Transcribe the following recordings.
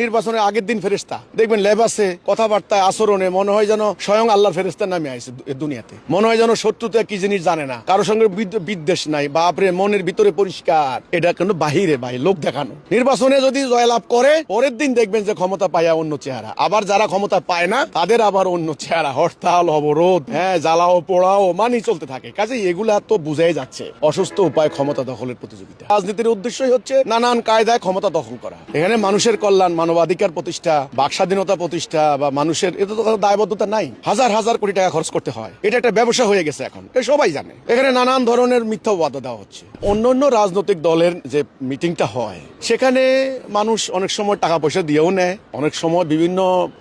নির্বাচনের আগের দিন ফেরেশতা দেখবেন লেবাসে কথাবার্তায় আচরণে মনে হয় যেন স্বয়ং আল্লাহর ফেরেশতা নামে আইছে দুনিয়াতে। মনে হয় যেন শত্রুতা কি জিনিস জানে না, কারোর সঙ্গে বিদ্বেষ নাই, বাপরে মনের ভিতরে পরিষ্কার। এটা কিন্তু বাহিরে ভাই লোক দেখানো। নির্বাচনে যদি জয়লাভ করে পরের দিন দেখবেন যে ক্ষমতা পায়া অন্য চেহারা, আবার যারা ক্ষমতা পায় না তাদের আবার অন্য চেহারা, হরতাল অবরোধ, জ্বালাও পোড়াও মানি চলতে থাকে। কাজেই এগুলা তো বুঝাই যাচ্ছে অসুস্থ উপায় ক্ষমতা দখলের প্রতিযোগিতা। রাজনীতির উদ্দেশ্যই হচ্ছে নানান কায়দায় ক্ষমতা দখল করা। এখানে মানুষের কল্যাণ, মানবাধিকার প্রতিষ্ঠা, বাক স্বাধীনতা প্রতিষ্ঠা বা মানুষের এটা তো দায়বদ্ধতা নাই। হাজার হাজার কোটি টাকা খরচ করতে হয়, এটা একটা ব্যবসা হয়ে গেছে এখন, সবাই জানে। এখানে নানান ধরনের মিথ্যা ওয়াদা দেওয়া হচ্ছে। অন্যান্য রাজনৈতিক দলের যে মিটিংটা হয় সেখানে মানুষ অনেক সময় টাকা পয়সা দিয়েও নেয়, অনেক সময় বিভিন্ন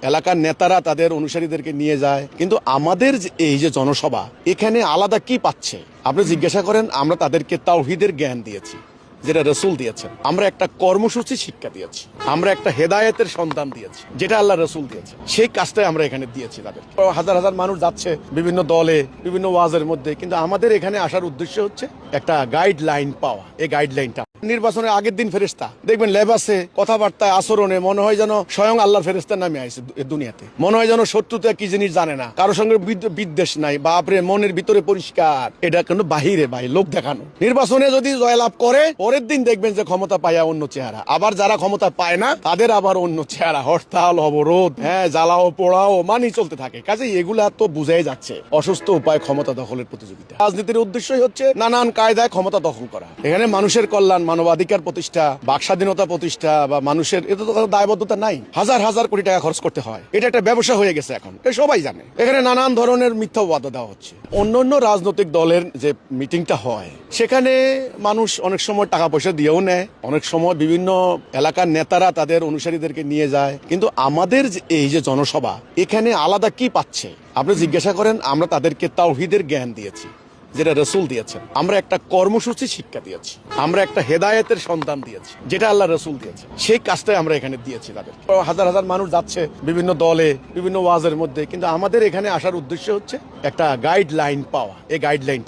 এলাকার নেতারা তাদের অনুসারীদেরকে নিয়ে যায়। কিন্তু আমাদের এই যে জনসভা, এখানে আলাদা কি পাচ্ছে আপনি জিজ্ঞাসা করেন। আমরা তাদেরকে তাওহীদের জ্ঞান দিয়েছি যেটা রসুল দিয়েছেন, আমরা একটা কর্মসূচি শিক্ষা দিয়েছি, আমরা একটা হেদায়েতের সন্ধান দিয়েছি যেটা আল্লাহ রসুল দিয়েছে। সেই কাজটাই আমরা এখানে দিয়েছি তাদের। হাজার হাজার মানুষ যাচ্ছে বিভিন্ন দলে বিভিন্ন ওয়াজের মধ্যে, কিন্তু আমাদের এখানে আসার উদ্দেশ্য হচ্ছে একটা গাইডলাইন পাওয়া। এই গাইডলাইনটা নির্বাচনের আগের দিন ফেরেশতা দেখবেন লেবাসে কথাবার্তায় আচরণে মনে হয় যেন স্বয়ং আল্লাহর ফেরেশতা নামে আইছে দুনিয়াতে। মনে হয় যেন শত্রুতা কি জিনিস জানে না, কারোর সঙ্গে বিদ্বেষ নাই, বাপরে মনের ভিতরে পরিষ্কার। এটা কিন্তু বাহিরে ভাই লোক দেখানো। নির্বাচনে যদি জয়লাভ করে পরের দিন দেখবেন যে ক্ষমতা পায়া অন্য চেহারা, আবার যারা ক্ষমতা পায় না তাদের আবার অন্য চেহারা, হরতাল অবরোধ, জ্বালাও পোড়াও মানি চলতে থাকে। কাজেই এগুলা তো বুঝাই যাচ্ছে অসুস্থ উপায় ক্ষমতা দখলের প্রতিযোগিতা। রাজনীতির উদ্দেশ্যই হচ্ছে নানান কায়দায় ক্ষমতা দখল করা। এখানে মানুষের কল্যাণ, মানবাধিকার প্রতিষ্ঠা, বাক স্বাধীনতা প্রতিষ্ঠা বা মানুষের এটা তো দায়বদ্ধতা নাই। হাজার হাজার কোটি টাকা খরচ করতে হয়, এটা একটা ব্যবসা হয়ে গেছে এখন, সবাই জানে। এখানে নানান ধরনের মিথ্যা ওয়াদা দেওয়া হচ্ছে। অন্যান্য রাজনৈতিক দলের যে মিটিংটা হয় সেখানে মানুষ অনেক সময় টাকা পয়সা দিয়েও নেয়, অনেক সময় বিভিন্ন এলাকার নেতারা তাদের অনুসারীদেরকে নিয়ে যায়। কিন্তু আমাদের এই যে জনসভা, এখানে আলাদা কি পাচ্ছে আপনি জিজ্ঞাসা করেন। আমরা তাদেরকে তাওহীদের জ্ঞান দিয়েছি যেটা রসুল দিয়েছেন, আমরা একটা কর্মসূচি শিক্ষা দিয়েছি, আমরা একটা হেদায়েতের সন্ধান দিয়েছি যেটা আল্লাহ রসুল দিয়েছে। সেই কাজটাই আমরা এখানে দিয়েছি তাদের। হাজার হাজার মানুষ যাচ্ছে বিভিন্ন দলে বিভিন্ন ওয়াজের মধ্যে, কিন্তু আমাদের এখানে আসার উদ্দেশ্য হচ্ছে একটা গাইডলাইন পাওয়া। এই গাইডলাইনটা